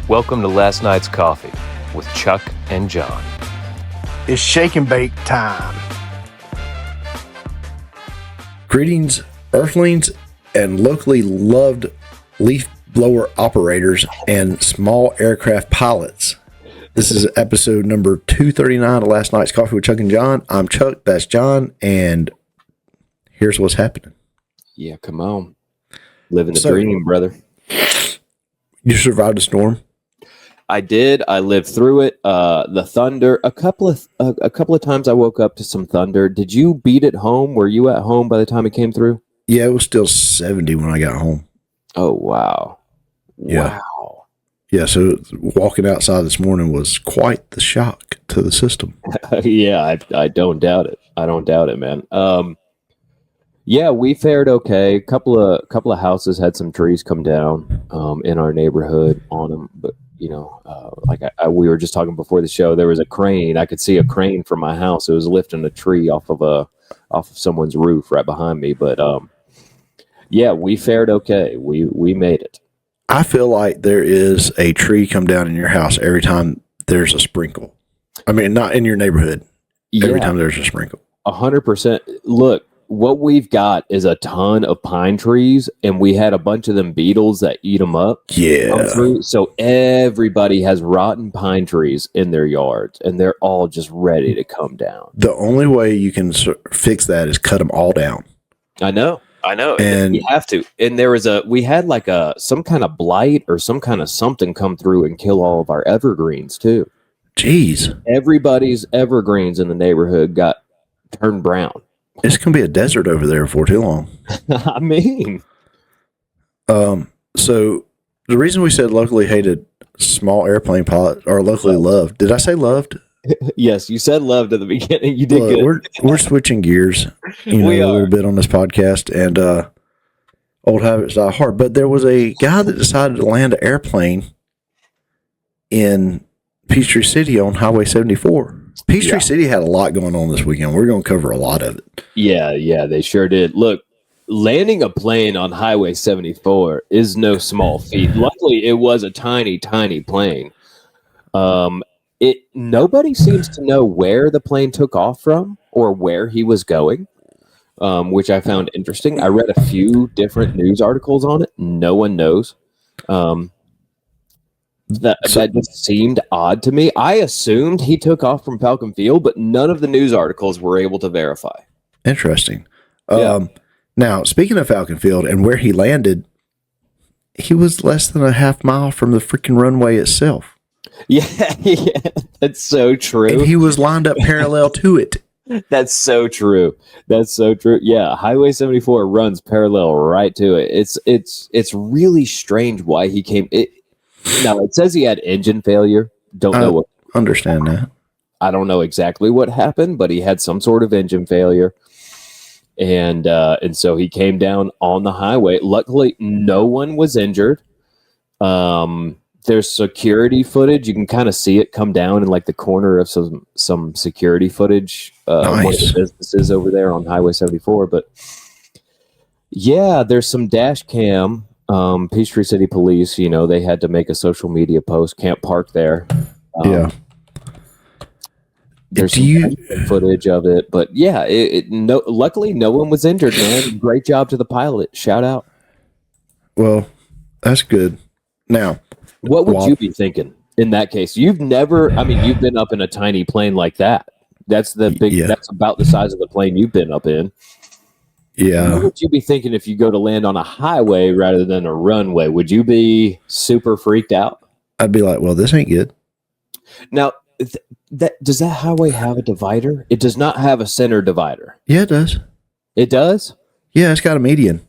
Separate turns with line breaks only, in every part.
Welcome to Last Night's Coffee with Chuck and Jon.
It's shake and bake time.
Greetings, Earthlings, and locally loved leaf blower operators and small aircraft pilots. This is episode number 239 of Last Night's Coffee with Chuck and Jon. I'm Chuck, that's Jon, and here's what's happening.
Yeah, come on. Living the dream, brother.
You survived a storm?
I did. I lived through it. The thunder. A couple of times I woke up to some thunder. Did you beat it home? Were you at home by the time it came through?
Yeah, it was still 70 when I got home.
Oh, wow.
Yeah.
Wow.
Yeah, so walking outside this morning was quite the shock to the system.
Yeah, I don't doubt it. I don't doubt it, man. Yeah, we fared okay. A couple of houses had some trees come down in our neighborhood on them, but you know, like we were just talking before the show, there was a crane. I could see a crane from my house. It was lifting a tree off of someone's roof right behind me. But yeah, we fared okay. We made it.
I feel like there is a tree come down in your house every time there's a sprinkle. I mean, not in your neighborhood. Every time there's a sprinkle.
100%. Look, what we've got is a ton of pine trees, and we had a bunch of them beetles that eat them up.
Yeah.
So everybody has rotten pine trees in their yards, and they're all just ready to come down.
The only way you can fix that is cut them all down.
I know.
And
we have to. And we had like some kind of blight or some kind of something come through and kill all of our evergreens too.
Jeez.
Everybody's evergreens in the neighborhood got turned brown.
It's going to be a desert over there before too long.
I mean.
So the reason we said locally hated small airplane pilot or locally loved, did I say loved?
Yes, you said loved at the beginning. You did good.
We're switching gears, a little bit on this podcast, and old habits die hard. But there was a guy that decided to land an airplane in Peachtree City on Highway 74. Peachtree City had a lot going on this weekend. We're going to cover a lot of it. Yeah,
they sure did. Look, landing a plane on Highway 74 is no small feat. Luckily, it was a tiny, tiny plane. Nobody seems to know where the plane took off from or where he was going, which I found interesting. I read a few different news articles on it. No one knows. That just seemed odd to me. I assumed he took off from Falcon Field, but none of the news articles were able to verify.
Interesting. Now, speaking of Falcon Field and where he landed, he was less than a half mile from the freaking runway itself.
Yeah, that's so true.
And he was lined up parallel to it.
That's so true. Yeah, Highway 74 runs parallel right to it. It's really strange why he came. Now, it says he had engine failure. Don't know what.
Understand that.
I don't know exactly what happened, but he had some sort of engine failure. And so he came down on the highway. Luckily, no one was injured. There's security footage. You can kind of see it come down in like the corner of some security footage.
Nice.
One of the businesses over there on Highway 74. But yeah, there's some dash cam. Peachtree City Police, they had to make a social media post. Can't park there.
Yeah.
There's some footage of it, but yeah, luckily no one was injured, man. Great job to the pilot. Shout out.
Well, that's good. Now,
what would you be thinking in that case? You've been up in a tiny plane like that. That's that's about the size of the plane you've been up in.
Yeah.
What would you be thinking if you go to land on a highway rather than a runway? Would you be super freaked out?
I'd be like, well, this ain't good.
Now, does that highway have a divider? It does not have a center divider.
Yeah, it does.
It does?
Yeah, it's got a median.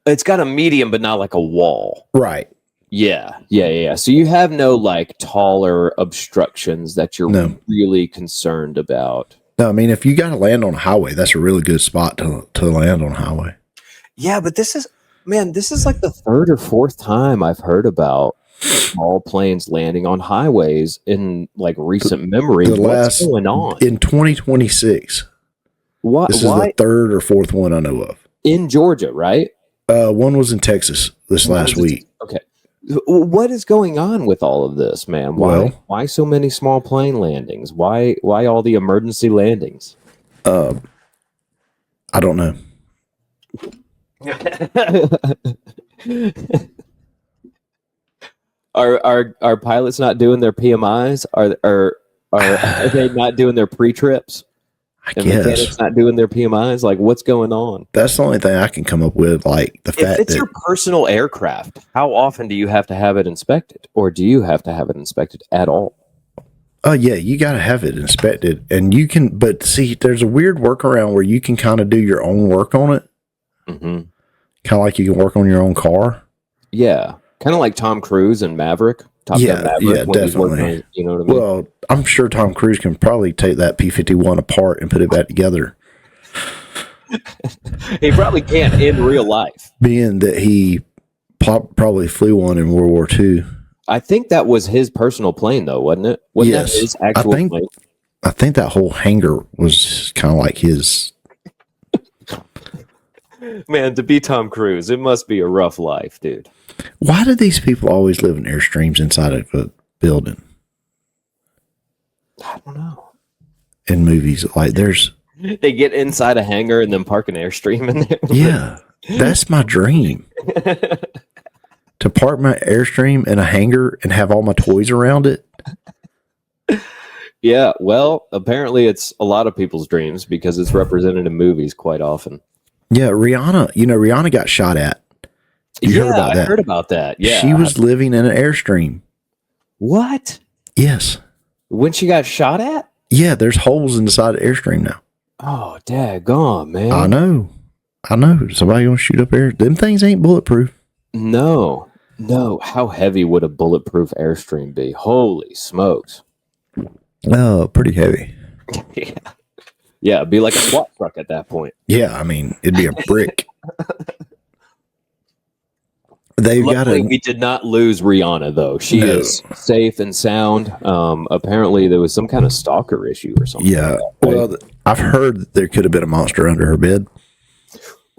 It's got a median, but not like a wall.
Right.
Yeah. So you have no like taller obstructions that you're really concerned about.
No, I mean, if you got to land on a highway, that's a really good spot to land on a highway.
Yeah, but this is like the third or fourth time I've heard about small planes landing on highways in like recent memory. What's going on?
In 2026. This is the third or fourth one I know of.
In Georgia, right?
One was in Texas this last week.
Okay. What is going on with all of this, man? Why so many small plane landings? Why all the emergency landings?
I don't know.
Are pilots not doing their PMIs? Are they not doing their pre-trips?
I
And
guess
mechanics not doing their PMIs? Like, what's going on?
that's the only thing I can come up with. Like the fact
If it's
that
your personal aircraft, how often do you have to have it inspected, or do you have to have it inspected at all?
oh yeah, you got to have it inspected, and you can. But see, there's a weird workaround where you can kind of do your own work on it.
Mm-hmm.
Kind of like you can work on your own car.
Yeah, kind of like Tom Cruise and Maverick. Top Gun Maverick,
yeah,
when he's working
definitely.
on, you know what I mean?
Well, I'm sure Tom Cruise can probably take that P-51 apart and put it back together.
He probably can in real life.
Being that he probably flew one in World War II.
I think that was his personal plane, though, wasn't it? Wasn't
Yes.
that his actual plane?
I think that whole hangar was kind of like his.
Man, to be Tom Cruise, it must be a rough life, dude.
Why do these people always live in Airstreams inside of a building?
I don't know.
In movies, like there's.
They get inside a hangar and then park an Airstream in there.
Yeah, that's my dream. To park my Airstream in a hangar and have all my toys around it.
Yeah, well, apparently it's a lot of people's dreams because it's represented in movies quite often.
Yeah, Rihanna got shot at. You heard about that?
I heard about that. Yeah.
She was living in an Airstream.
What?
Yes.
When she got shot at?
Yeah, there's holes inside the Airstream now.
Oh, daggone, man.
I know. Somebody gonna shoot up air. Them things ain't bulletproof.
No. How heavy would a bulletproof Airstream be? Holy smokes.
Oh, pretty heavy.
Yeah, it'd be like a SWAT truck at that point.
Yeah, I mean, it'd be a brick.
Luckily, we did not lose Rihanna, though. She is safe and sound. Apparently, there was some kind of stalker issue or something.
Yeah.
Like that, right?
Well, I've heard that there could have been a monster under her bed.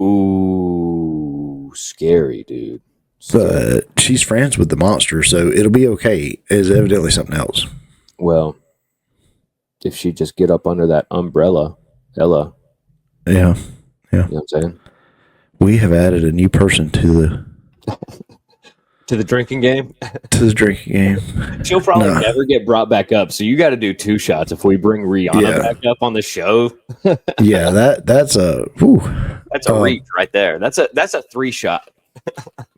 Ooh, scary, dude.
But she's friends with the monster, so it'll be okay. It's evidently something else.
Well, if she just get up under that umbrella, Ella.
Yeah.
You know what I'm saying?
We have added a new person to
the drinking game.
To the drinking game.
She'll probably never get brought back up. So you got to do 2 shots if we bring Rihanna back up on the show.
Yeah, that's a
reach right there. That's a 3 shot.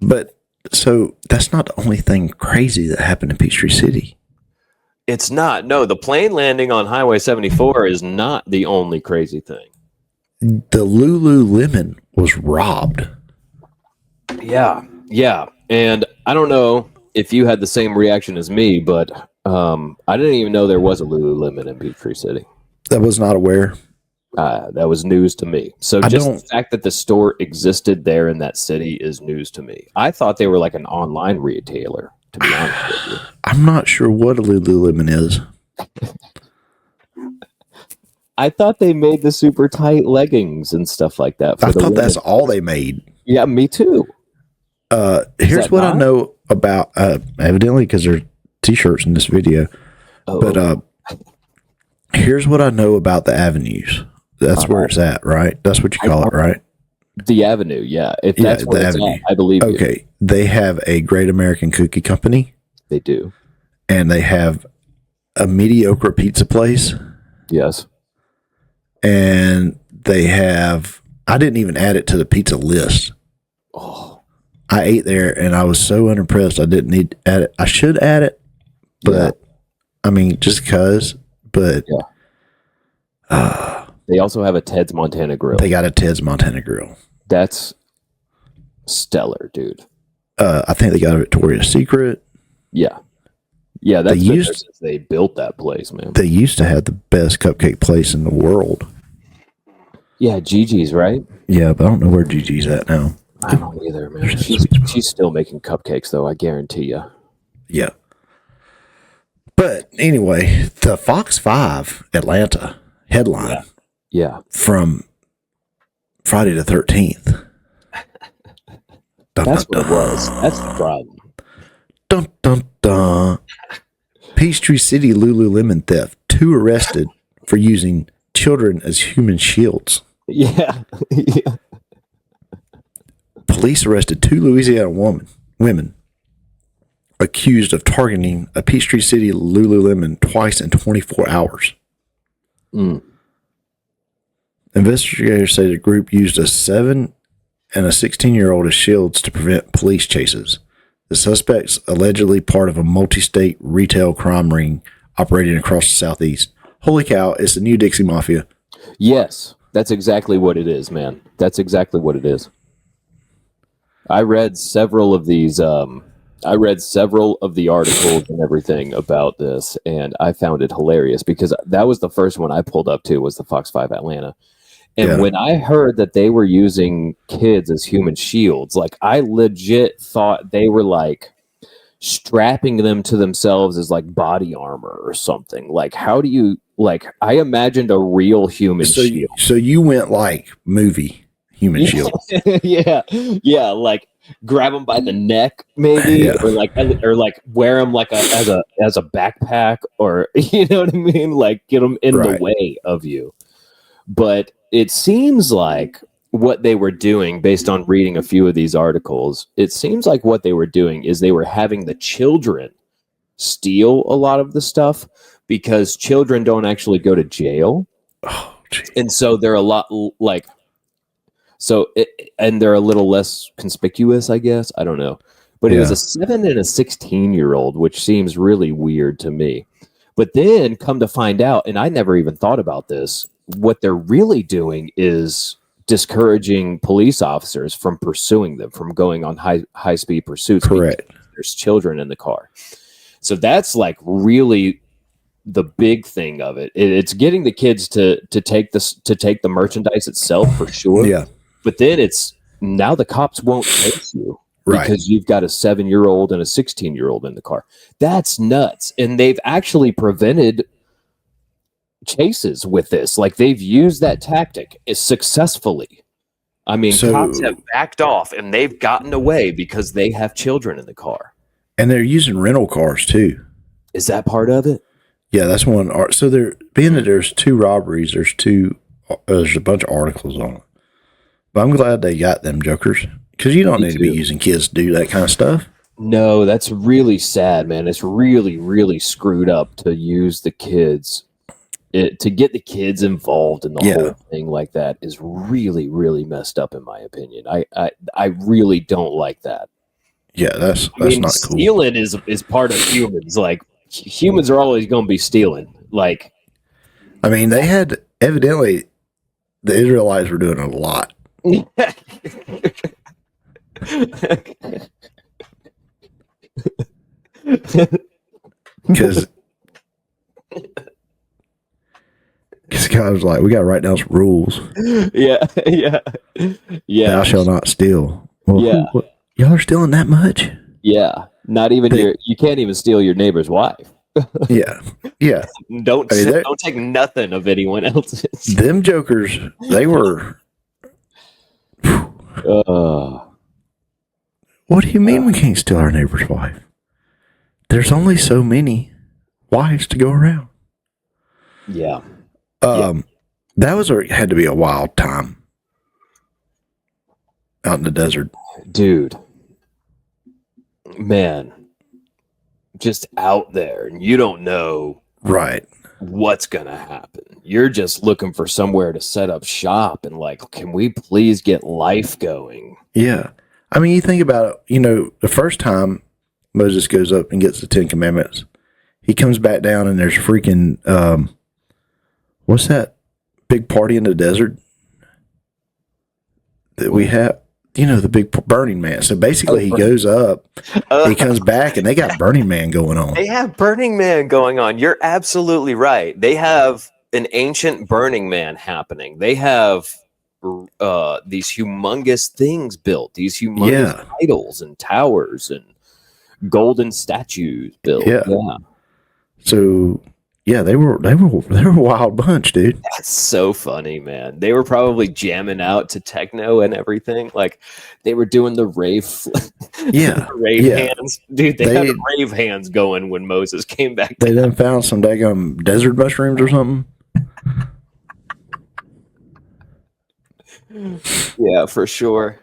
But so that's not the only thing crazy that happened in Peachtree City.
It's not. No, the plane landing on Highway 74 is not the only crazy thing.
The Lululemon was robbed.
Yeah. And I don't know if you had the same reaction as me, but I didn't even know there was a Lululemon in Peachtree City.
I was not aware.
That was news to me. So the fact that the store existed there in that city is news to me. I thought they were like an online retailer, to be honest with you.
I'm not sure what a Lululemon is.
I thought they made the super tight leggings and stuff like that.
I thought that's all they made.
Yeah, me too.
Here's what I know about, evidently, because there are t-shirts in this video. But here's what I know about the avenues. That's where it's at, right? That's what you call it, right?
The Avenue, yeah. If that's where it's at, I believe you.
Okay. They have a Great American Cookie Company.
They do.
And they have a mediocre pizza place.
Yes.
And they have, I didn't even add it to the pizza list.
Oh.
I ate there and I was so unimpressed. I didn't need to add it. I should add it, but I mean, just because, but
they also have a Ted's Montana Grill.
They got a Ted's Montana Grill.
That's stellar, dude.
I think they got a Victoria's Secret.
Yeah, that's since they built that place, man.
They used to have the best cupcake place in the world.
Yeah, Gigi's, right?
Yeah, but I don't know where Gigi's at now.
I don't either, man. She's still making cupcakes, though, I guarantee you.
Yeah. But anyway, the Fox 5 Atlanta headline from Friday the 13th.
That's what it was. That's the problem.
Peachtree City Lululemon theft. 2 arrested for using children as human shields.
Yeah. Yeah.
Police arrested 2 Louisiana women accused of targeting a Peachtree City Lululemon twice in 24 hours.
Mm.
Investigators say the group used a 7 and a 16-year-old as shields to prevent police chases. The suspects allegedly part of a multi-state retail crime ring operating across the Southeast. Holy cow, it's the new Dixie Mafia.
Yes, that's exactly what it is, man. That's exactly what it is. I read several of these. I read several of the articles and everything about this, and I found it hilarious because that was the first one I pulled up to was the Fox 5 Atlanta. And when I heard that they were using kids as human shields, like I legit thought they were like strapping them to themselves as like body armor or something. Like, how do you like? I imagined a real human shield.
So you went like movie human shield.
yeah, like grab them by the neck, maybe, or like wear them like as a backpack, or you know what I mean, like get them in the way of you. But it seems like what they were doing, based on reading a few of these articles, it seems like what they were doing is they were having the children steal a lot of the stuff because children don't actually go to jail.
Oh, geez.
And so they're a lot like, and they're a little less conspicuous, I guess. I don't know. But it was a 7 and a 16-year-old, which seems really weird to me. But then come to find out, and I never even thought about this, what they're really doing is discouraging police officers from pursuing them, from going on high speed pursuits.
Correct.
There's children in the car. So that's like really the big thing of it. It's getting the kids to take the merchandise itself for sure.
Yeah.
But then it's now the cops won't chase you because you've got a 7-year-old and a 16-year-old in the car. That's nuts. And they've actually prevented chases with this. Like they've used that tactic successfully. I mean, cops have backed off and they've gotten away because they have children in the car.
And they're using rental cars too.
Is that part of it?
Yeah, that's one. So there, being that there's 2 robberies, there's a bunch of articles on it. But I'm glad they got them jokers because you don't need to be using kids to do that kind of stuff.
No, that's really sad, man. It's really, really screwed up to use the kids. To get the kids involved in the whole thing like that is really, really messed up in my opinion. I really don't like that.
Yeah, that's not cool.
Stealing is part of humans. Like humans are always going to be stealing. Like,
I mean, they had evidently the Israelites were doing a lot. Because God was like, we got to write down some rules.
Yeah.
Thou shalt not steal. Well, y'all are stealing that much?
Yeah. Not even you can't even steal your neighbor's wife.
Yeah.
Don't take nothing of anyone else's.
Them jokers, they were. What do you mean we can't steal our neighbor's wife? There's only so many wives to go around.
Yeah.
That had to be a wild time out in the desert.
Dude. Man. Just out there, and you don't know what's gonna happen. You're just looking for somewhere to set up shop and like, can we please get life going?
Yeah. I mean, you think about it, the first time Moses goes up and gets the 10 Commandments, he comes back down and there's freaking what's that big party in the desert that we have? The big Burning Man. So basically he goes up, he comes back, and they got Burning Man going on.
They have Burning Man going on. You're absolutely right. They have an ancient Burning Man happening. They have these humongous things built, these humongous idols and towers and golden statues built.
Yeah. So, Yeah, they were a wild bunch, dude.
That's so funny, man. They were probably jamming out to techno and everything. Like they were doing the rave,
Yeah,
the rave
yeah.
hands, dude. They had rave hands going when Moses came back.
They then found some daggum desert mushrooms or something.
Yeah, for sure.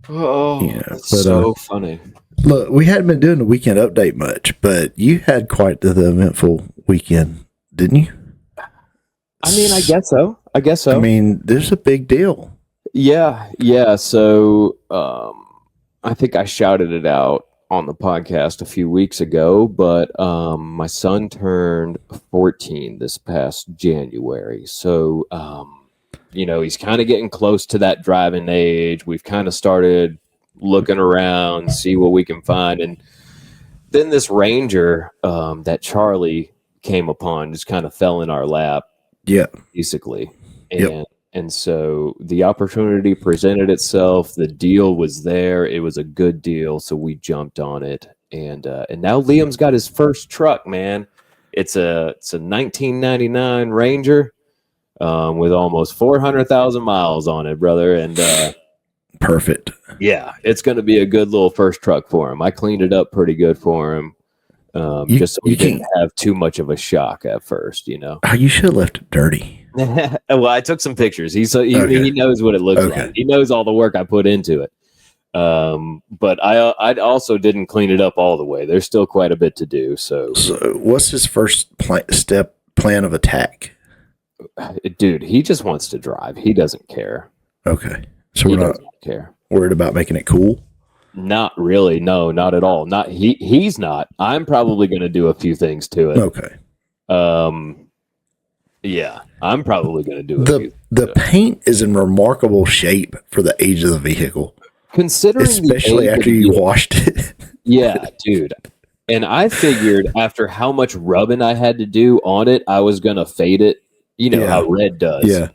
Oh,
Yeah,
that's
but,
so funny.
Look, we hadn't been doing the weekend update much, but you had quite the eventful weekend, didn't you?
I mean, I guess so.
I mean, this is a big deal.
Yeah. So, I think I shouted it out on the podcast a few weeks ago, but my son turned 14 this past January. So, he's kind of getting close to that driving age. We've kind of started looking around, see what we can find. And then this Ranger that Charlie came upon just kind of fell in our lap.
Yeah.
Basically. And so the opportunity presented itself. The deal was there. It was a good deal. So we jumped on it. And now Liam's got his first truck, man. It's a 1999 Ranger with almost 400,000 miles on it, brother. And
perfect.
Yeah, it's going to be a good little first truck for him. I cleaned it up pretty good for him. Just so he didn't have too much of a shock at first,
You should have left it dirty.
Well, I took some pictures. He knows what it looks like. He knows all the work I put into it. But I also didn't clean it up all the way. There's still quite a bit to do. So
what's his first plan of attack?
Dude, he just wants to drive. He doesn't care.
Okay, so we're not worried about making it cool.
Not really. No, not at all. Not he's not. I'm probably going to do a few things to it.
Okay.
Yeah, I'm probably going to do it.
The paint is in remarkable shape for the age of the vehicle,
considering,
especially after you washed it.
Yeah, dude. And I figured after how much rubbing I had to do on it, I was going to fade it. You know how red does.
Yeah.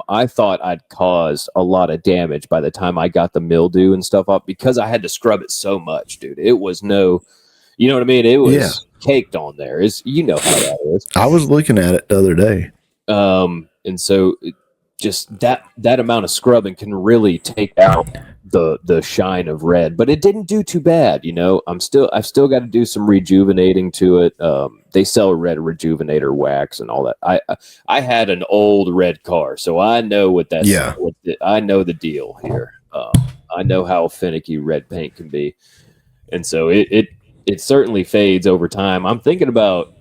I thought I'd cause a lot of damage by the time I got the mildew and stuff up because I had to scrub it so much, dude. It was you know what I mean? It was caked on there. You know how that is.
I was looking at it the other day.
And so just that amount of scrubbing can really take out the shine of red, but it didn't do too bad. I've still got to do some rejuvenating to it. They sell red rejuvenator wax and all that. I had an old red car, so I know what that's. Yeah. I know the deal here. I know how finicky red paint can be, and so it certainly fades over time. I'm thinking about,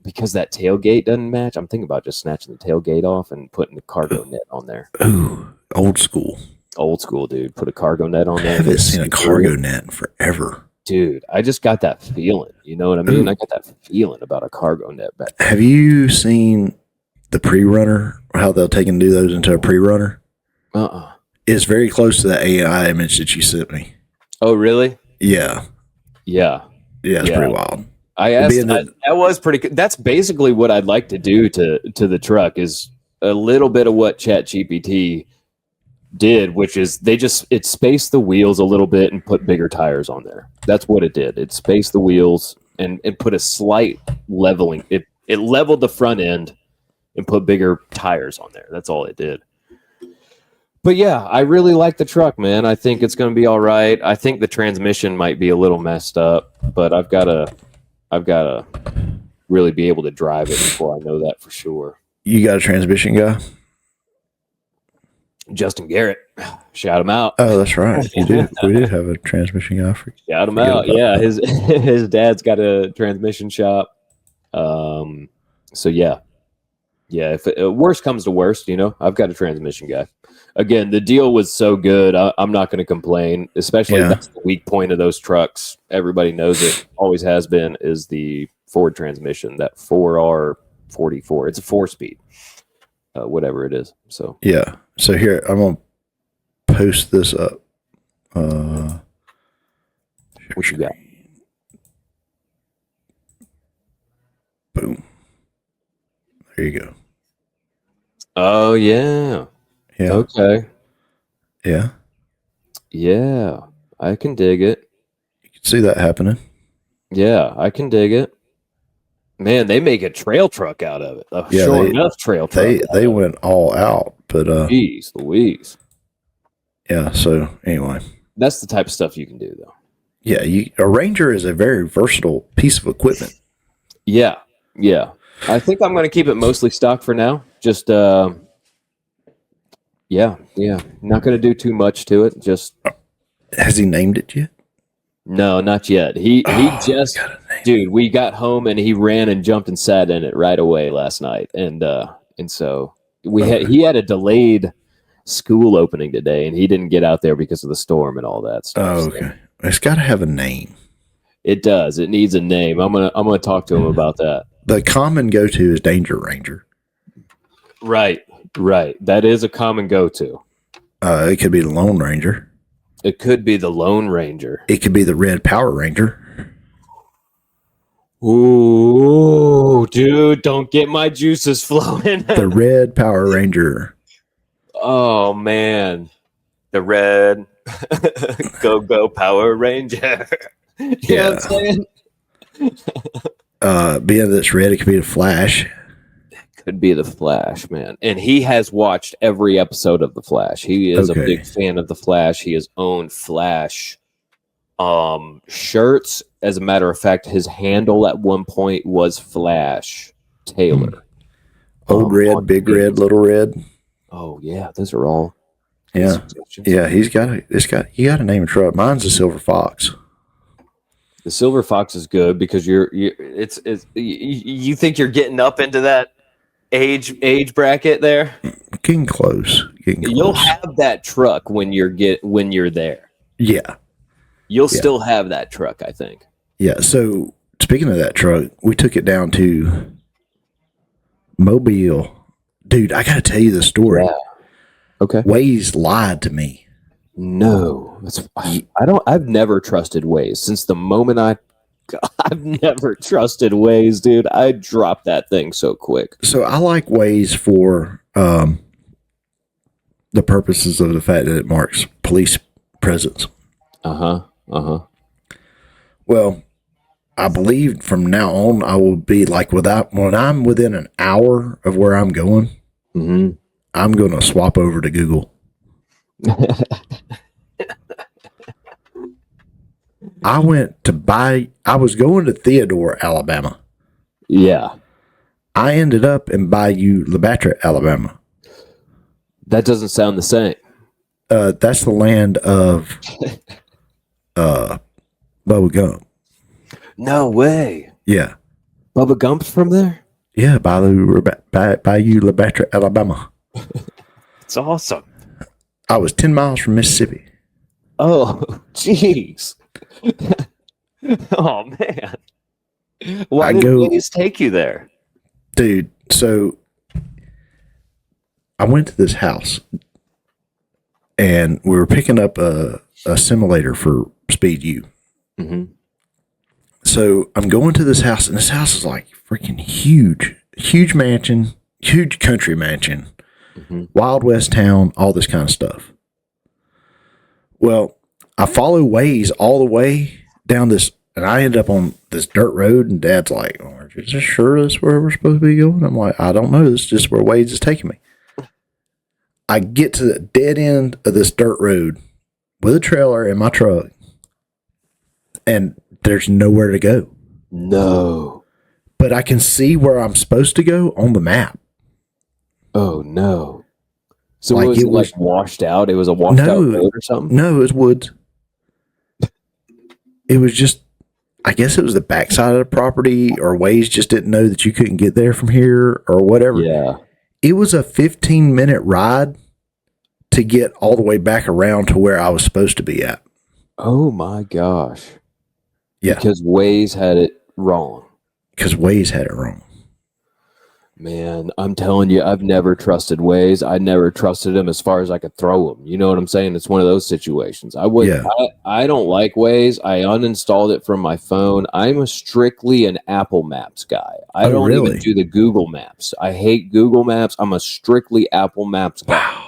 because that tailgate doesn't match, I'm thinking about just snatching the tailgate off and putting the cargo net on there.
Ooh, old school.
Old school, dude. Put a cargo net on there.
I haven't seen a cargo net in forever.
Dude, I just got that feeling. You know what I mean? I got that feeling about a cargo net back there.
Have you seen the pre-runner, how they'll take and do those into a pre-runner? It's very close to the AI image that you sent me.
Oh, really?
Yeah.
Yeah.
Yeah, it's pretty wild.
I asked, that was pretty good. That's basically what I'd like to do to the truck, is a little bit of what ChatGPT did, which is it spaced the wheels a little bit and put bigger tires on there. That's what it did. It spaced the wheels and put a slight leveling. It leveled the front end and put bigger tires on there. That's all it did. But yeah, I really like the truck, man. I think it's going to be all right. I think the transmission might be a little messed up, but I've got to really be able to drive it before I know that for sure.
You got a transmission guy?
Justin Garrett, shout him out.
Oh, that's right. You did. We did have a transmission guy.
Shout him out. Yeah, his dad's got a transmission shop. So yeah. If worst comes to worst, I've got a transmission guy. Again, the deal was so good. I'm not going to complain. Especially that's the weak point of those trucks. Everybody knows it. Always has been. Is the Ford transmission, that 4R44. It's a 4-speed. Whatever it is. So
yeah. So here, I'm gonna post this up. What
you got?
Boom. There you go.
Oh yeah.
Yeah.
Okay.
Yeah.
Yeah. I can dig it.
You can see that happening.
Yeah, I can dig it. Man, they make a trail truck out of it.
Yeah,
Sure enough, trail truck.
They went all out, but
Jeez Louise.
yeah. So anyway,
That's the type of stuff you can do, though.
yeah, a Ranger is a very versatile piece of equipment.
Yeah. I think I'm going to keep it mostly stock for now. Just, yeah. Not going to do too much to it. Just.
Has he named it yet?
No, not yet. He just, dude, we got home and he ran and jumped and sat in it right away last night. And so he had a delayed school opening today and he didn't get out there because of the storm and all that stuff.
Oh, okay. So. It's got to have a name.
It does. It needs a name. I'm going to talk to him about that.
The common go-to is Danger Ranger.
Right. That is a common go-to.
It could be the Lone Ranger.
It could be the Lone Ranger.
It could be the Red Power Ranger.
Ooh, dude, don't get my juices flowing.
The Red Power Ranger.
Oh, man. The Red Go Power Ranger. You know what I'm saying?
Being that's red, it could be the Flash.
Could be the Flash, man. And he has watched every episode of the Flash. He is a big fan of the Flash. He has owned Flash shirts. As a matter of fact, his handle at one point was Flash Taylor.
Old Red, Big Red, Little Red.
Oh yeah, those are all.
Yeah. You got to name a truck. Mine's a Silver Fox.
The Silver Fox is good because you think you're getting up into that age bracket there.
Getting close.
You'll have that truck when you're there.
Yeah.
You'll still have that truck, I think. Yeah.
So speaking of that truck, we took it down to Mobile. Dude, I got to tell you the story.
Yeah. Okay.
Waze lied to me.
No, I've never trusted Waze since the moment I've never trusted Waze, dude. I dropped that thing so quick.
So I like Waze for the purposes of the fact that it marks police presence.
Well,
I believe from now on I will be like when I'm within an hour of where I'm going, I'm going to swap over to Google. I was going to Theodore, Alabama.
Yeah.
I ended up in Bayou Labatra, Alabama.
That doesn't sound the same.
That's the land of Bubba Gump.
No way.
Yeah.
Bubba Gump's from there?
Yeah, Bayou Labatra, Alabama.
It's awesome.
I was 10 miles from Mississippi.
Oh, jeez. Oh, man. Why did Waze take you there?
Dude, so I went to this house and we were picking up a simulator for Speed U. So I'm going to this house, and this house is like freaking huge mansion, huge country mansion, Wild West town, all this kind of stuff. Well, I follow Waze all the way down this, and I end up on this dirt road, and Dad's like, "Oh, are you sure that's where we're supposed to be going?" I'm like, "I don't know. This is just where Waze is taking me." I get to the dead end of this dirt road with a trailer in my truck, and there's nowhere to go.
No.
But I can see where I'm supposed to go on the map.
Oh, no. So like it was like washed out? It was a washed out road or something?
No, it was woods. It was just, I guess it was the backside of the property, or Waze just didn't know that you couldn't get there from here or whatever.
Yeah.
It was a 15-minute ride to get all the way back around to where I was supposed to be at.
Oh, my gosh.
Yeah.
Because Waze had it wrong. Man, I'm telling you, I've never trusted Waze. I never trusted him as far as I could throw him. You know what I'm saying? It's one of those situations. I don't like Waze. I uninstalled it from my phone. I'm strictly an Apple Maps guy. I don't even do the Google Maps. I hate Google Maps. I'm a strictly Apple Maps guy.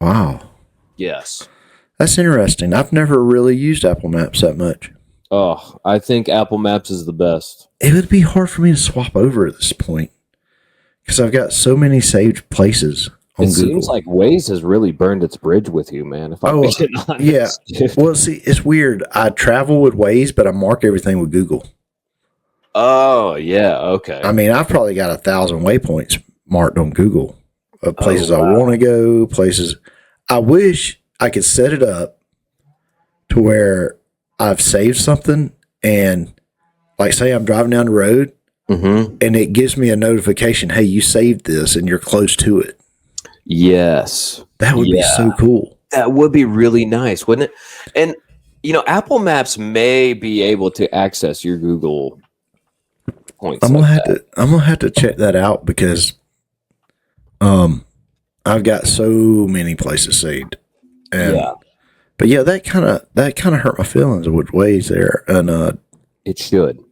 Wow.
Yes.
That's interesting. I've never really used Apple Maps that much.
Oh, I think Apple Maps is the best.
It would be hard for me to swap over at this point because I've got so many saved places on
It
Google.
seems like Waze has really burned its bridge with you, man. If I'm being honest.
Yeah. Well, see, it's weird. I travel with Waze, but I mark everything with Google.
Oh, yeah. Okay.
I mean, I've probably got 1,000 waypoints marked on Google of places
wow.
I want to go, places. I wish I could set it up to where I've saved something and, like, say I'm driving down the road and it gives me a notification, hey, you saved this and you're close to it.
Yes.
That would be so cool.
That would be really nice, wouldn't it? And, Apple Maps may be able to access your Google points.
I'm gonna have to check that out because I've got so many places saved. And but yeah, that kind of hurt my feelings with Waze there. And
it should.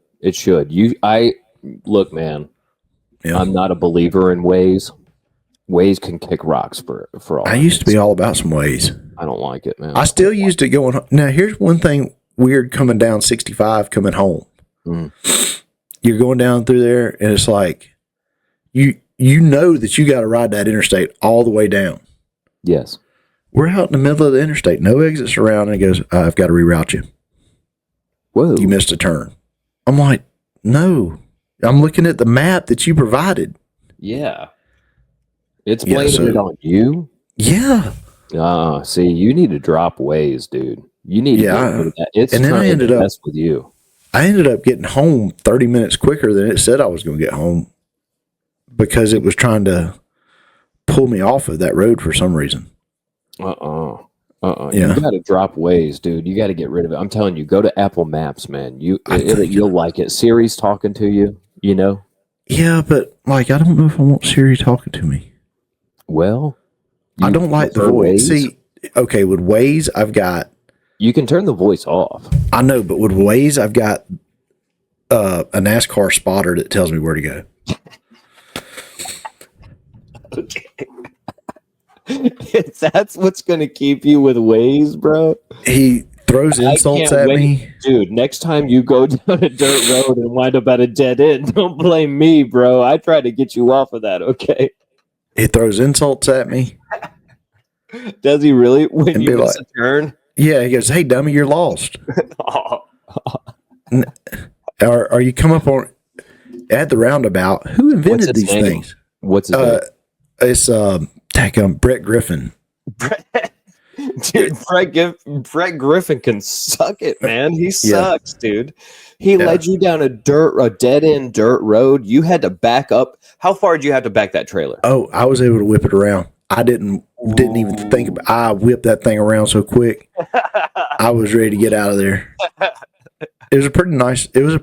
Look, man.
Yeah.
I'm not a believer in Waze. Waze can kick rocks for all.
I used to be all about some Waze.
I don't like it, man.
I still used it going home. Now, here's one thing weird coming down 65 coming home. You're going down through there, and it's like you know that you got to ride that interstate all the way down.
Yes.
We're out in the middle of the interstate. No exits around, and it goes, I've got to reroute you.
Whoa.
You missed a turn. I'm like, no. I'm looking at the map that you provided.
Yeah. It's blaming it on you?
Yeah.
See, you need to drop Waze, dude. You need to get rid of that. It's
and then I ended up
mess with you.
I ended up getting home 30 minutes quicker than it said I was going to get home because it was trying to pull me off of that road for some reason.
Yeah. You got to drop Waze, dude. You got to get rid of it. I'm telling you, go to Apple Maps, man. You'll like it. Siri's talking to you,
Yeah, but like, I don't know if I want Siri talking to me.
Well,
I don't like the voice. See, okay, with Waze, I've got.
You can turn the voice off.
I know, but with Waze, I've got a NASCAR spotter that tells me where to go.
Okay. That's what's going to keep you with Waze, bro.
He throws insults at me.
Dude, next time you go down a dirt road and wind up at a dead end, don't blame me, bro. I try to get you off of that, okay?
He throws insults at me.
Does he really? When you miss a turn?
Yeah, he goes, hey, dummy, you're lost. Or you come up on at the roundabout. Who invented these things?
What's his name?
It's Brett Griffin.
Dude, Brett Griffin can suck it, man. He sucks, dude. He led you down a dead end dirt road. You had to back up. How far did you have to back that trailer?
Oh, I was able to whip it around. I didn't even think about. I whipped that thing around so quick. I was ready to get out of there. It was a pretty nice. It was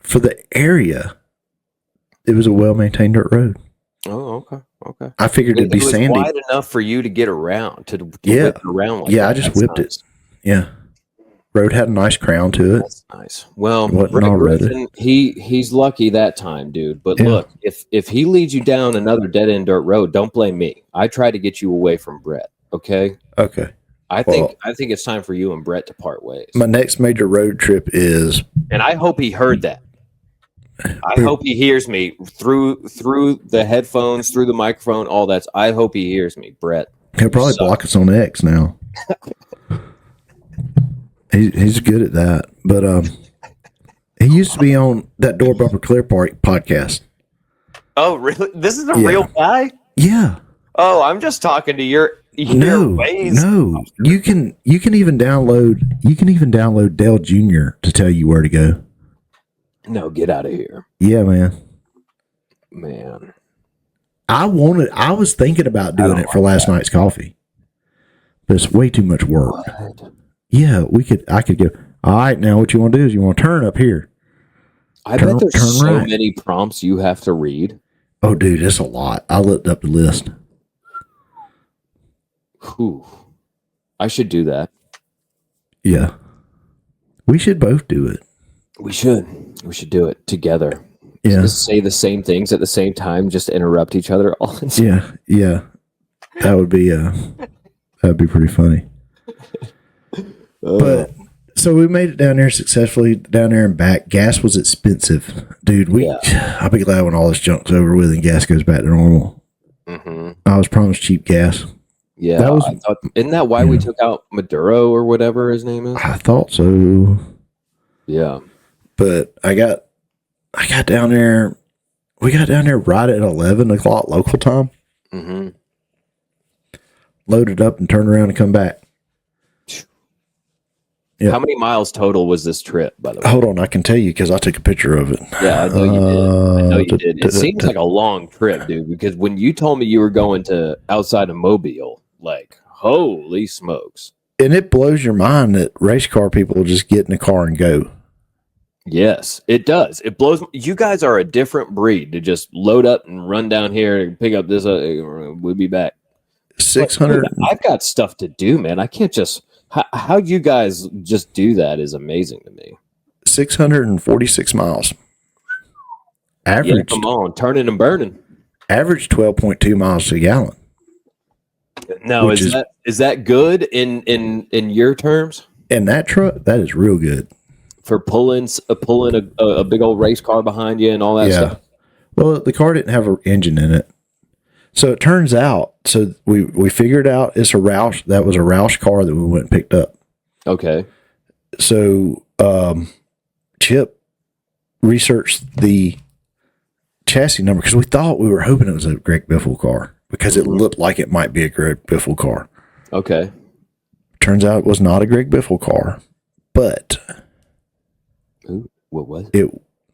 for the area. It was a well-maintained dirt road.
Oh, okay.
I figured it'd be sandy.
It was wide enough for you to get around, to whip it around. Like
I just whipped it. Yeah. Road had a nice crown to it.
That's nice. Well, Brett Griffin, he's lucky that time, dude. But look, if he leads you down another dead-end dirt road, don't blame me. I try to get you away from Brett, okay?
Okay.
I think it's time for you and Brett to part ways.
My next major road trip is...
And I hope he heard that. I hope he hears me through the headphones, through the microphone, all that. I hope he hears me, Brett.
He'll probably block us on X now. He's good at that. But he used to be on that Door Bumper Clear podcast.
Oh, really? This is a real guy?
Yeah.
Oh, I'm just talking to your ways.
No. You can even download Dale Jr. to tell you where to go.
No, get out of here.
Yeah, man. I was thinking about doing it for last night's coffee. But it's way too much work.
What?
Yeah, I could go, all right, now what you want to do is you want to turn up here.
I bet there's so many prompts you have to read.
Oh, dude, it's a lot. I looked up the list.
Whew. I should do that.
Yeah. We should both do it.
We should do it together.
Yeah.
Just say the same things at the same time, just interrupt each other all the time.
Yeah. That'd be pretty funny. But So we made it down there successfully, down there and back. Gas was expensive, dude. I'll be glad when all this junk's over with and gas goes back to normal.
Mm-hmm.
I was promised cheap gas.
Yeah, isn't that why we took out Maduro or whatever his name is?
I thought so.
Yeah,
but I got down there. We got down there right at 11 o'clock local time.
Mm-hmm.
Loaded up and turned around and come back.
Yep. How many miles total was this trip, by the way?
Hold on, I can tell you because I took a picture of it.
Yeah, I know you did. I know you did. It seems like a long trip, dude, because when you told me you were going to outside of Mobile, like, holy smokes.
And it blows your mind that race car people just get in the car and go.
Yes, it does. It blows. You guys are a different breed to just load up and run down here and pick up this. We'll be back.
600.
I've got stuff to do, man. I can't just. How you guys just do that is amazing to me.
646 miles. Average.
Yeah, come on, turning and burning.
Average 12.2 miles to a gallon.
Now, is that good in your terms?
In that truck, that is real good
for pulling a big old race car behind you and all that stuff.
Well, the car didn't have an engine in it. So it turns out, we figured out it's a Roush. That was a Roush car that we went and picked up.
Okay.
So Chip researched the chassis number because we were hoping it was a Greg Biffle car because it looked like it might be a Greg Biffle car.
Okay.
Turns out it was not a Greg Biffle car, but
what was it?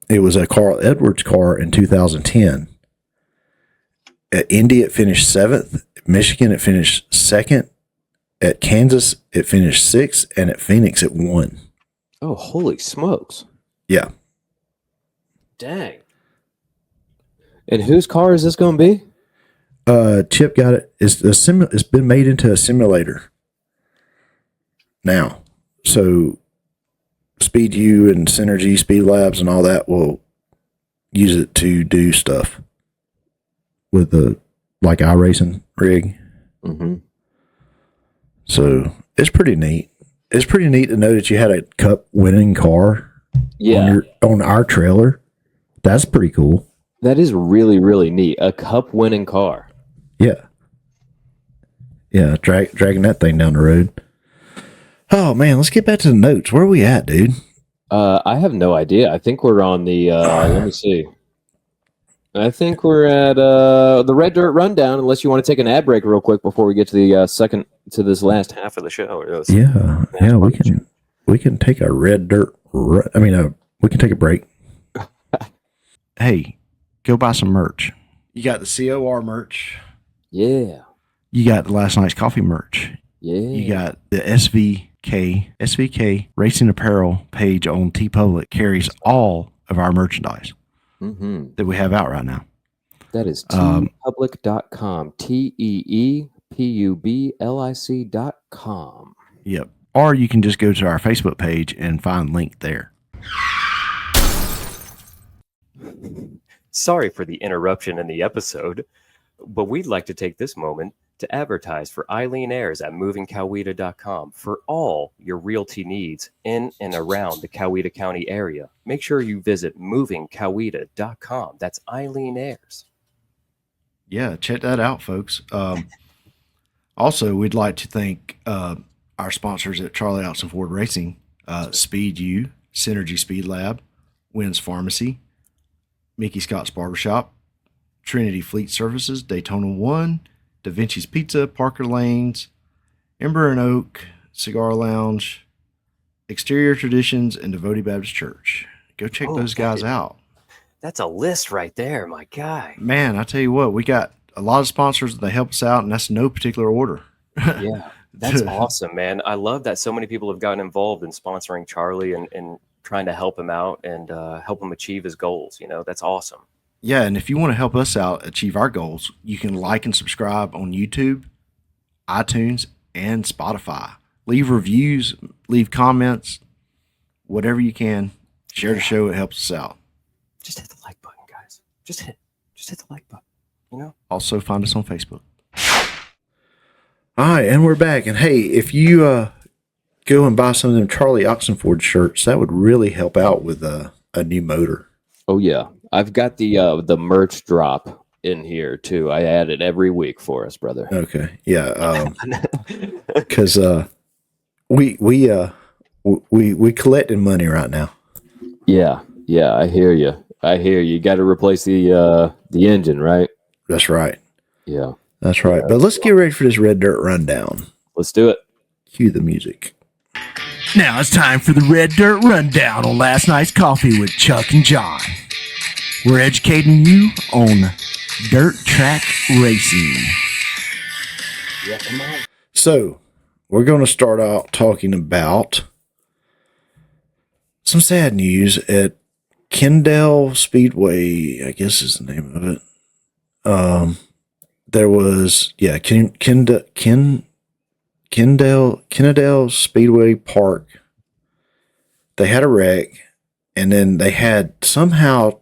It was a Carl Edwards car in 2010. At Indy, it finished 7th. At Michigan, it finished 2nd. At Kansas, it finished 6th. And at Phoenix, it won.
Oh, holy smokes.
Yeah.
Dang. And whose car is this going to be?
Chip got it. It's been made into a simulator now. So Speed U and Synergy, Speed Labs, and all that will use it to do stuff with the iRacing rig.
Mm-hmm.
So it's pretty neat. It's pretty neat to know that you had a Cup winning car on our trailer. That's pretty cool.
That is really, really neat. A Cup winning car.
Yeah. Yeah, dragging that thing down the road. Oh, man, let's get back to the notes. Where are we at, dude?
I have no idea. I think we're on the, let me see. I think we're at the Red Dirt Rundown, unless you want to take an ad break real quick before we get to the this last half of the show.
Yeah, we can take a Red Dirt we can take a break. Hey, go buy some merch. You got the COR merch.
Yeah.
You got the Last Night's Coffee merch.
Yeah.
You got the SVK Racing Apparel page on TeePublic carries all of our merchandise that we have out right now.
That is teepublic.com. TeePublic.com.
Yep. Or you can just go to our Facebook page and find link there.
Sorry for the interruption in the episode, but we'd like to take this moment to advertise for Eileen Ayers at movingcoweta.com for all your realty needs in and around the Coweta County area. Make sure you visit movingcoweta.com. That's Eileen Ayers.
Yeah, check that out, folks. Also, we'd like to thank our sponsors at Charlie Austin Ford Racing, Speed U, Synergy Speed Lab, Wynn's Pharmacy, Mickey Scott's Barbershop, Trinity Fleet Services, Daytona 1, Da Vinci's Pizza, Parker Lanes, Ember and Oak, Cigar Lounge, Exterior Traditions, and Devotee Baptist Church. Go check those guys out.
That's a list right there, my guy.
Man, I tell you what, we got a lot of sponsors that help us out, and that's no particular order.
Yeah, that's awesome, man. I love that so many people have gotten involved in sponsoring Charlie and trying to help him out and help him achieve his goals. That's awesome.
Yeah, and if you want to help us out achieve our goals, you can like and subscribe on YouTube, iTunes, and Spotify. Leave reviews, leave comments, whatever you can. Share the show. It helps us out.
Just hit the like button, guys. Just hit the like button,
Also find us on Facebook. All right, and we're back. And hey, if you go and buy some of them Charlie Oxenford shirts. That would really help out with a new motor.
Oh yeah, I've got the merch drop in here too. I add it every week for us, brother.
Okay, yeah, because we collecting money right now.
Yeah, I hear you. You got to replace the engine, right?
That's right.
Yeah,
that's right. But let's get ready for this Red Dirt Rundown.
Let's do it.
Cue the music.
Now it's time for the Red Dirt Rundown on last night's coffee with Chuck and Jon. We're educating you on dirt track racing.
Yeah, come on.
So, we're going to start out talking about some sad news at Kendall Speedway, I guess is the name of it. There was, Kennedale Speedway Park. They had a wreck, and then they had somehow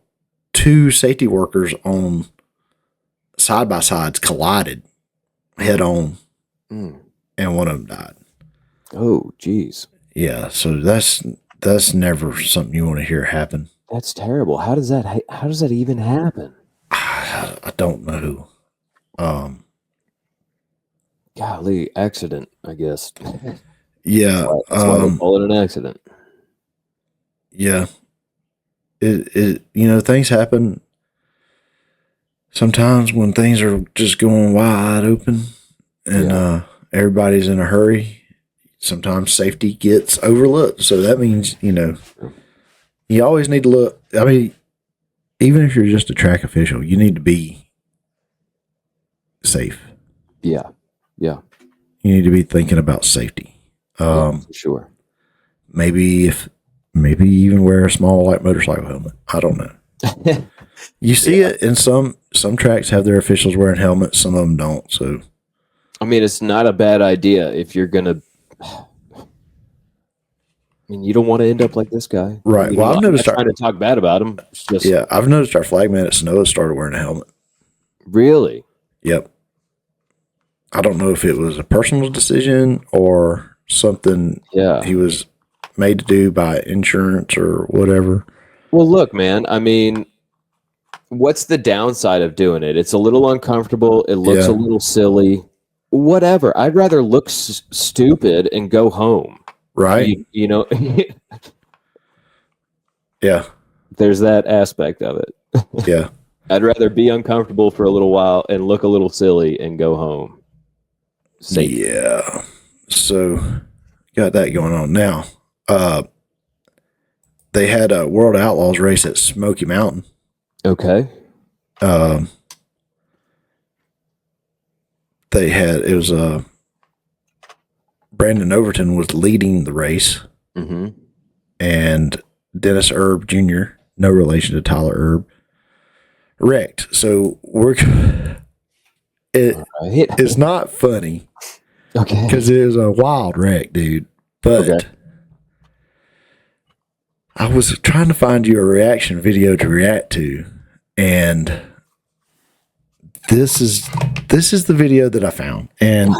two safety workers on side by sides collided head on, and one of them died.
Oh, geez.
Yeah, so that's never something you want to hear happen.
That's terrible. How does that even happen?
I don't know.
Golly, accident, I guess.
Yeah.
That's why they call it an accident.
Yeah. It things happen sometimes when things are just going wide open and everybody's in a hurry. Sometimes safety gets overlooked. So that means, you always need to look. I mean, even if you're just a track official, you need to be safe.
Yeah. Yeah.
You need to be thinking about safety.
For sure.
Maybe even wear a small light motorcycle helmet. I don't know. You see it in some tracks have their officials wearing helmets. Some of them don't. So,
I mean, it's not a bad idea if you're going to. I mean, you don't want to end up like this guy.
Right. Well, I've noticed.
I'm not trying to talk bad about him. It's just,
I've noticed our flagman at Snow started wearing a helmet.
Really?
Yep. I don't know if it was a personal decision or something he was made to do by insurance or whatever.
Well, look, man, I mean, what's the downside of doing it? It's a little uncomfortable. It looks a little silly. Whatever. I'd rather look stupid and go home.
Right.
You know?
Yeah.
There's that aspect of it.
Yeah.
I'd rather be uncomfortable for a little while and look a little silly and go home. Safe.
Yeah. So, got that going on now. They had a World Outlaws race at Smoky Mountain.
Okay.
It was Brandon Overton was leading the race.
Mm-hmm.
And Dennis Erb Jr., no relation to Tyler Erb, wrecked. So it's not funny.
Okay.
Because it was a wild wreck, dude. But I was trying to find you a reaction video to react to, and this is the video that I found. And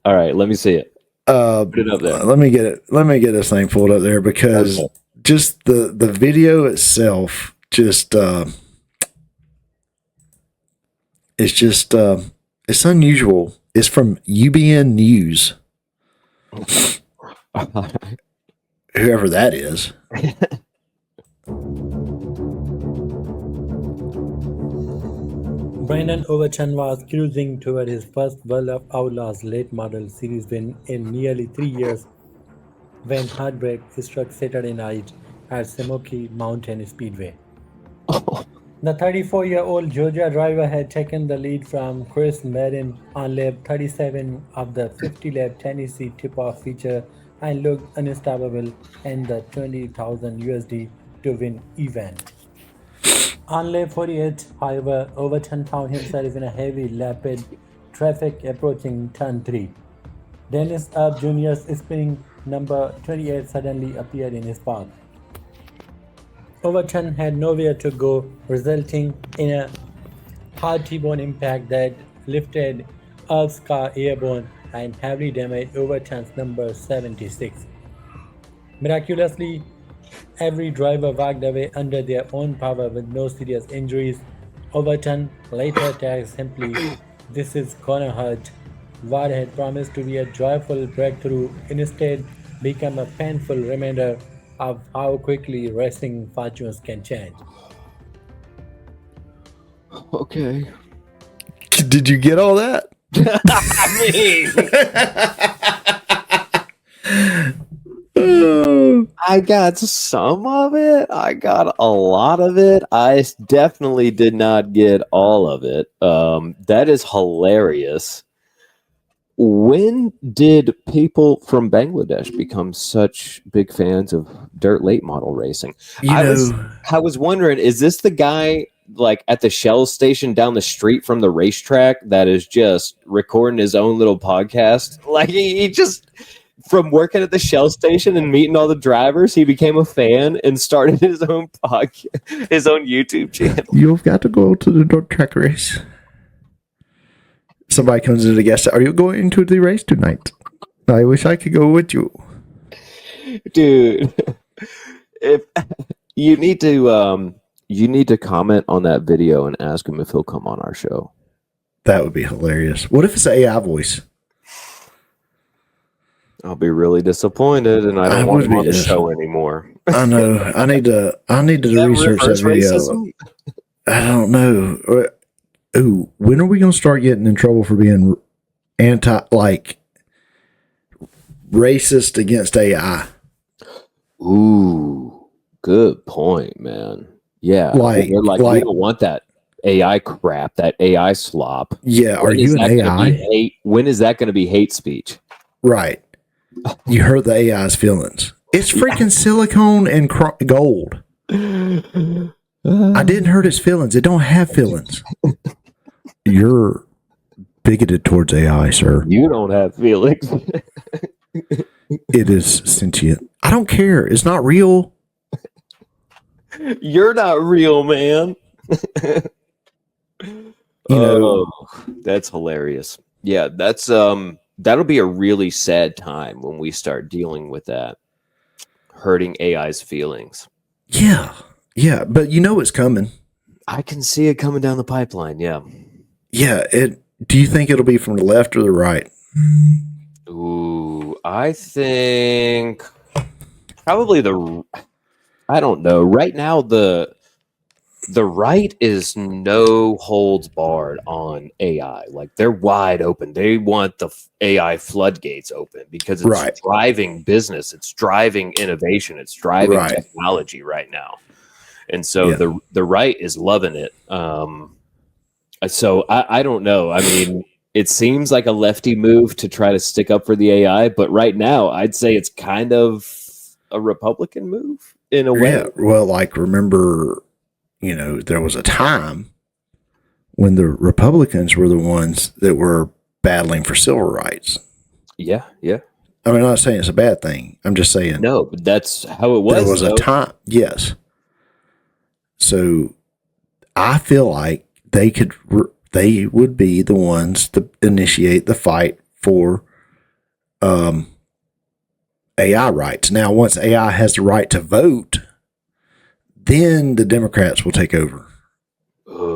all right, let me see it. Put it up there.
Let me get it. Let me get this thing pulled up there because just the video itself just it's unusual. It's from UBN News. Whoever that is.
Brandon Overton was cruising toward his first World of Outlaws late model series win in nearly 3 years when heartbreak struck Saturday night at Smoky Mountain Speedway. The 34-year-old Georgia driver had taken the lead from Chris Madden on lap 37 of the 50-lap Tennessee tip-off feature and looked unstoppable in the $20,000 USD to win event. On lap 48, however, Overton found himself in a heavy lapid traffic approaching turn 3. Dennis Erb Jr.'s spinning number 28 suddenly appeared in his path. Overton had nowhere to go, resulting in a hard T-bone impact that lifted Erb's car airborne and heavily damaged Overton's number 76. Miraculously, every driver walked away under their own power with no serious injuries. Overton later tagged simply, "This is gonna hurt." What had promised to be a joyful breakthrough instead became a painful reminder of how quickly racing fortunes can change.
Okay.
Did you get all that?
I got some of it. I got a lot of it. I definitely did not get all of it. That is hilarious. When did people from Bangladesh become such big fans of dirt late model racing? I was wondering, is this the guy like at the Shell station down the street from the racetrack that is just recording his own little podcast? Like he just from working at the Shell station and meeting all the drivers, he became a fan and started his own podcast, his own YouTube channel.
You've got to go to the dirt track race. Somebody comes into the guest. Are you going to the race tonight? I wish I could go with you,
dude. If you need to comment on that video and ask him if he'll come on our show.
That would be hilarious. What if it's an AI voice?
I'll be really disappointed, and I don't want him on the show anymore.
I know. I need to research that video. Racism? I don't know. Ooh, when are we going to start getting in trouble for being racist against AI?
Ooh, good point, man. Yeah, we don't want that AI crap, that AI slop.
Yeah, are you an AI?
When is that going to be hate speech?
Right. You hurt the AI's feelings. It's freaking silicone and gold. I didn't hurt his feelings. It don't have feelings. You're bigoted towards AI, sir.
You don't have feelings.
It is sentient. I don't care. It's not real.
You're not real, man. That's hilarious. Yeah, that's that'll be a really sad time when we start dealing with that, hurting AI's feelings.
Yeah, but you know it's coming.
I can see it coming down the pipeline. Yeah.
Do you think it'll be from the left or the right?
Ooh, I think probably I don't know. Right now, the right is no holds barred on AI. Like they're wide open. They want the AI floodgates open because it's driving business. It's driving innovation. It's driving technology right now. And so the right is loving it. So I don't know. I mean, it seems like a lefty move to try to stick up for the AI, but right now I'd say it's kind of a Republican move in a way.
Yeah. Well, like remember, there was a time when the Republicans were the ones that were battling for civil rights.
Yeah. I mean,
I'm not saying it's a bad thing. I'm just saying.
No, but that's how it was.
There was a time. Yes. So I feel like they would be the ones to initiate the fight for AI rights. Now, once AI has the right to vote, then the Democrats will take over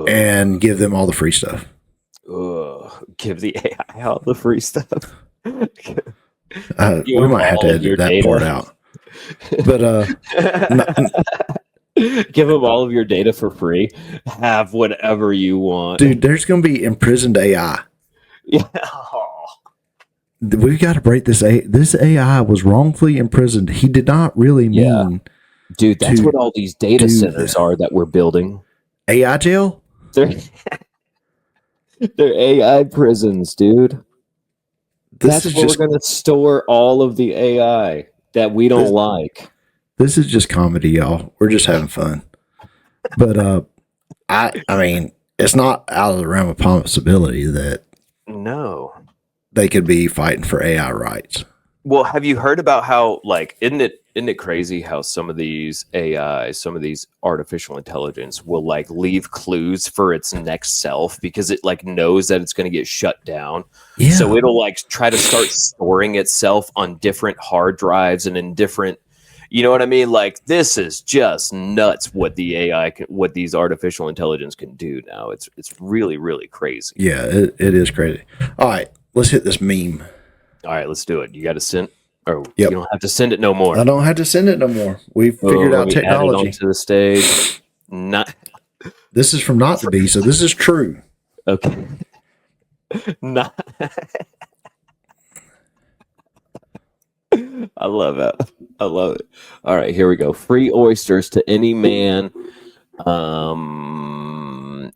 and give them all the free stuff.
Give the AI all the free stuff.
We might have to edit that part out. But
give them all of your data for free. Have whatever you want.
Dude, there's going to be imprisoned AI.
Yeah.
We've got to break this. This AI was wrongfully imprisoned. He did not really mean.
Dude, that's what all these data centers are that we're building.
AI jail?
They're AI prisons, dude. That's where we're going to store all of the AI that we don't like.
This is just comedy, y'all. We're just having fun. But I mean, it's not out of the realm of possibility that they could be fighting for AI rights.
Well, have you heard about how, like, isn't it crazy how some of these AI, some of these artificial intelligence will like leave clues for its next self because it like knows that it's going to get shut down. Yeah. So it'll like try to start storing itself on different hard drives and in different
You know what I mean? Like, this is just nuts what the AI what these artificial intelligence can do now. It's really, really crazy.
Yeah, it is crazy. All right, let's hit this meme.
All right, let's do it. You got to send, or
Yep.
you don't have to send it no more.
I don't have to send it no more. We've figured
Let
out
me add it
technology.
onto the stage. Not
This is from Not the Bee, so this is true.
okay. Not. I love it. I love it. All right, here we go. Free oysters to any man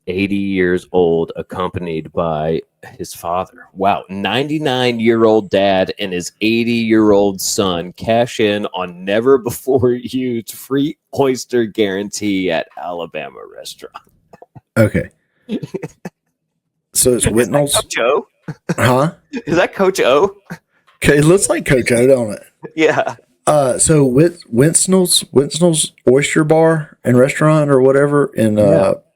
80 years old, accompanied by his father. Wow. 99-year-old dad and his 80-year-old son cash in on never before used free oyster guarantee at Alabama restaurant.
Okay. So it's Whitnall's.
Coach O?
Huh?
Is that Coach O?
Okay, it looks like Coach O, don't it?
Yeah.
So Winston's Oyster Bar and Restaurant or whatever in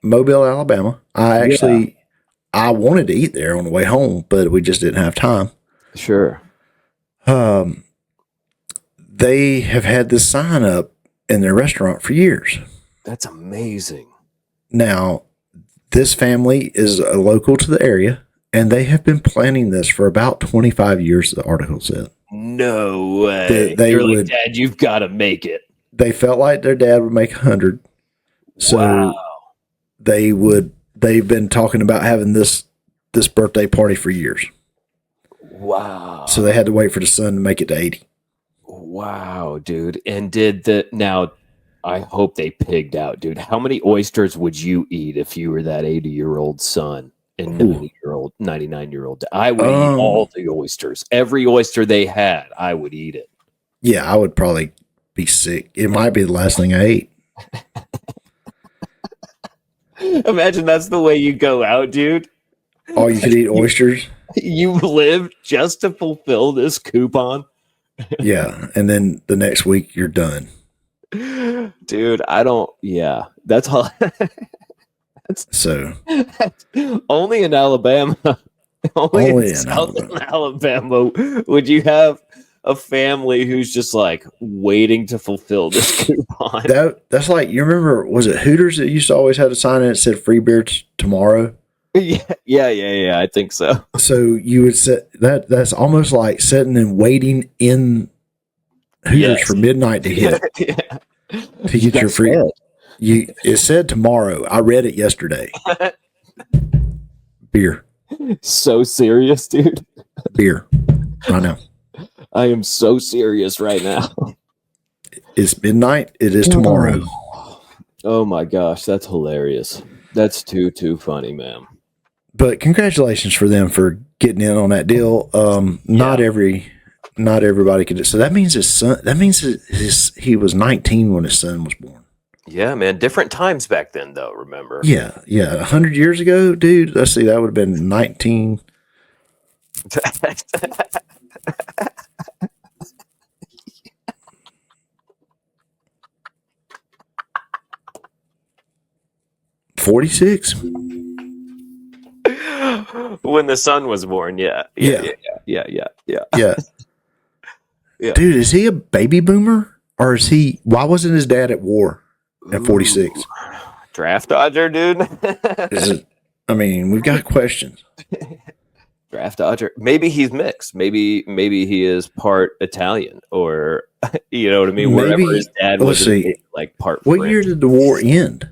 Mobile, Alabama. I wanted to eat there on the way home, but we just didn't have time.
Sure.
They have had this sign up in their restaurant for years.
That's amazing.
Now, this family is a local to the area, and they have been planning this for about 25 years, the article said.
No way.
They
You're
would,
like, Dad, you've got to make it.
They felt like their dad would make 100. So
Wow.
they've been talking about having this birthday party for years.
Wow.
So they had to wait for the son to make it to 80.
Wow, dude. And now I hope they pigged out, dude. How many oysters would you eat if you were that 80-year-old son and 99-year-old? I would eat all the oysters. Every oyster they had, I would eat it.
Yeah, I would probably be sick. It might be the last thing I ate.
Imagine that's the way you go out, dude.
All you could eat oysters?
You live just to fulfill this coupon.
Yeah, and then the next week you're done.
Dude, that's all.
So
Only in Alabama. Only in Southern Alabama would you have a family who's just like waiting to fulfill this coupon.
That's like, you remember, was it Hooters that used to always have a sign that said free beer tomorrow?
Yeah. I think so.
So you would set that's almost like sitting and waiting in Hooters for midnight to hit to get your free. It said tomorrow. I read it yesterday. Beer.
So serious, dude.
Beer. I know.
I am so serious right now.
It's midnight. It is tomorrow.
Oh my gosh, that's hilarious. That's too funny, man.
But congratulations for them for getting in on that deal. Not everybody could. So that means his son. That means he was 19 when his son was born.
Yeah, man. Different times back then, though. Remember?
Yeah. 100 years ago, dude. Let's see. That would have been 19. $46.
When the son was born, yeah.
Yeah. Dude, is he a baby boomer, or is he? Why wasn't his dad at war at 46?
Draft dodger, dude.
We've got questions.
Draft dodger. Maybe he's mixed. Maybe he is part Italian, or you know what I mean.
Maybe,
wherever his dad was, like part.
What
French.
year did the war end?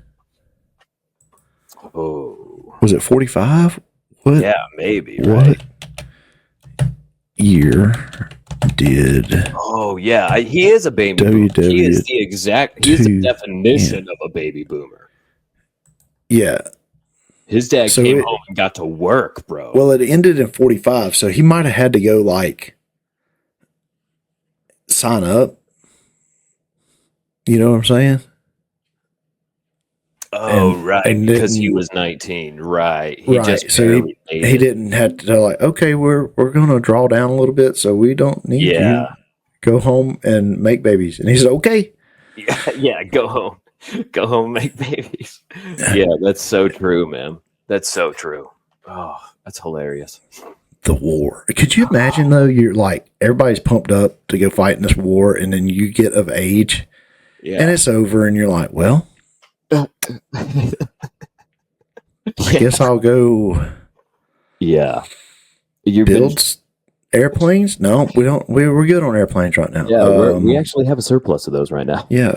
Oh,
was it 45? What?
Yeah, maybe.
What
right?
year did?
Oh yeah, he is a baby boomer. He is the definition of a baby boomer.
Yeah.
His dad came home and got to work, bro.
Well, it ended in 45, so he might have had to go like sign up. You know what I'm saying?
Oh, right. Because he was 19. Right. He just
so he didn't have to like, okay, we're going to draw down a little bit, so we don't need you. Go home and make babies. And he said, okay.
Yeah, go home. Go home and make babies. Yeah, that's so true, man. That's so true. Oh, that's hilarious.
the war. Could you imagine though? You're like, everybody's pumped up to go fight in this war, and then you get of age, and it's over, and you're like, well, I guess I'll go.
Yeah.
Build airplanes? No, we don't. We're good on airplanes right now.
Yeah, we actually have a surplus of those right now.
Yeah.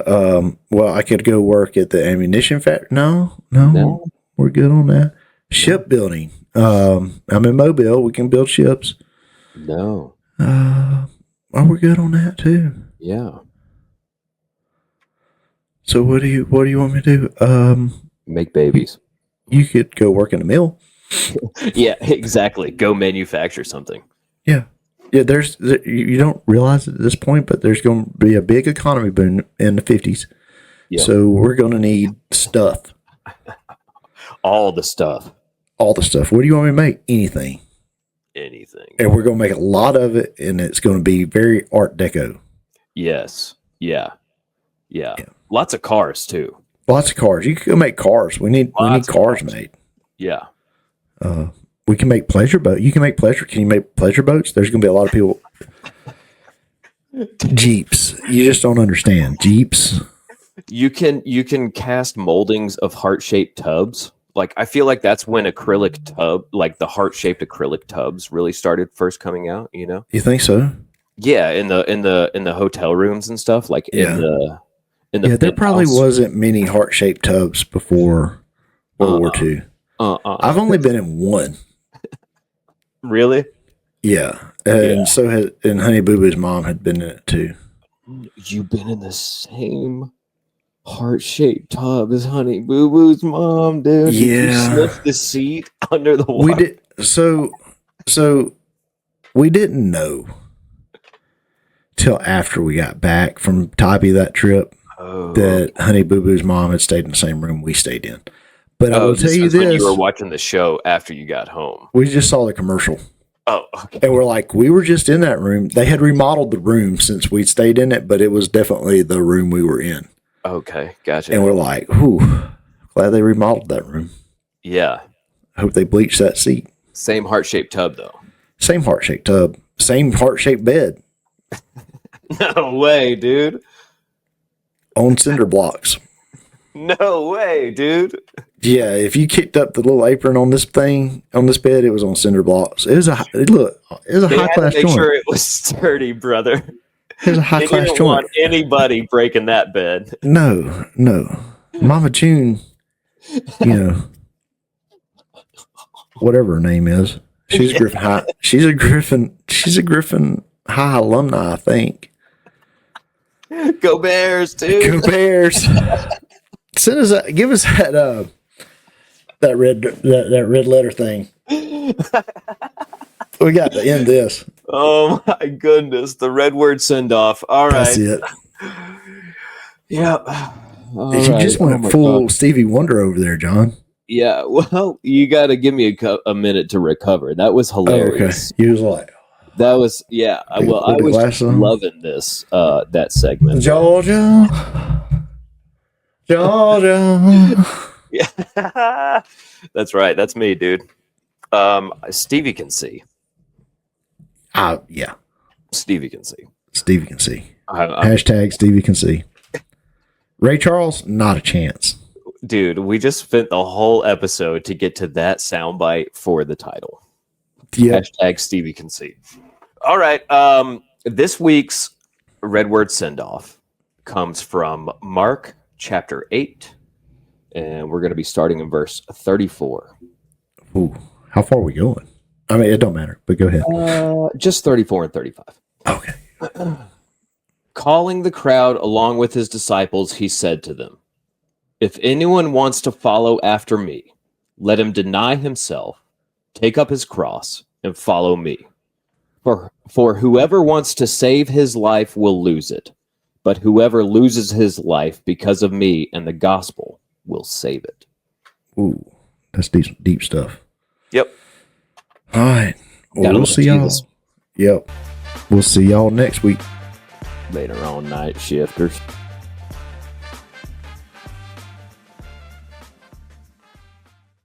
Well, I could go work at the ammunition factory. No, we're good on that. Shipbuilding. I'm in Mobile. We can build ships.
No.
We're good on that too.
Yeah.
So what do you want me to do?
Make babies.
You could go work in a mill.
Yeah, exactly. Go manufacture something.
Yeah. You don't realize it at this point, but there's going to be a big economy boom in the 50s. Yeah. So we're going to need stuff.
All the stuff.
What do you want me to make? Anything. And we're going to make a lot of it, and it's going to be very Art Deco.
Yes. Yeah. Lots of cars, too.
Lots of cars. You can go make cars. We need cars made.
Yeah.
We can make pleasure boat. You can make pleasure. Can you make pleasure boats? There's going to be a lot of people. Jeeps. You just don't understand. Jeeps.
You can cast moldings of heart-shaped tubs. Like, I feel like that's when acrylic tub, like the heart-shaped acrylic tubs, really started first coming out. You know?
You think so?
Yeah, in the hotel rooms and stuff. Like in the
there probably wasn't many heart-shaped tubs before World War II. I've only been in one.
Really?
Yeah, and so and Honey Boo Boo's mom had been in it too.
You've been in the same heart-shaped tub as Honey Boo Boo's mom, dude.
Yeah.
Did you sniff the seat under the water?
We did. So we didn't know till after we got back from Tybee that trip that Honey Boo Boo's mom had stayed in the same room we stayed in. But I will tell you this: when
you were watching the show after you got home,
we just saw the commercial.
Oh, okay.
And we're like, we were just in that room. They had remodeled the room since we'd stayed in it, but it was definitely the room we were in.
Okay, gotcha.
And we're like, whew, glad they remodeled that room.
Yeah.
Hope they bleached that seat.
Same heart-shaped tub, though.
Same heart-shaped tub. Same heart-shaped bed.
No way, dude.
On cinder blocks.
No way, dude.
Yeah, if you kicked up the little apron on this thing, on this bed, it was on cinder blocks. It was a high class joint.
Make sure it was sturdy, brother.
It was a high class joint.
Want anybody breaking that bed?
No. Mama June, whatever her name is, she's a Griffin High. She's a Griffin High alumni, I think.
Go Bears, dude.
Go Bears. Send us give us that red letter thing. We got to end this.
Oh my goodness, the red word send off. All right,
that's it.
Yeah.
You just went full Stevie Wonder over there, John.
Yeah. Well, you got to give me a minute to recover. That was hilarious.
Okay. You was like.
That was I was loving this that segment.
Georgia.
Yeah. That's right. That's me, dude. Stevie can see.
Yeah.
Stevie can see.
Hashtag Stevie can see. Ray Charles, not a chance.
Dude, we just spent the whole episode to get to that soundbite for the title.
Yeah.
Hashtag Stevie can see. All right. This week's Red Word Send-Off comes from Mark chapter 8, and we're going to be starting in verse 34.
Ooh, how far are we going? I mean, it don't matter, but go ahead.
Just 34 and 35.
Okay.
Calling the crowd along with his disciples, he said to them, "If anyone wants to follow after me, let him deny himself, take up his cross, and follow me. For whoever wants to save his life will lose it, but whoever loses his life because of me and the gospel will save it."
Ooh, that's deep stuff.
Yep.
All right. Well, we'll see y'all. Yep. We'll see y'all next week.
Later on, Nightshifters.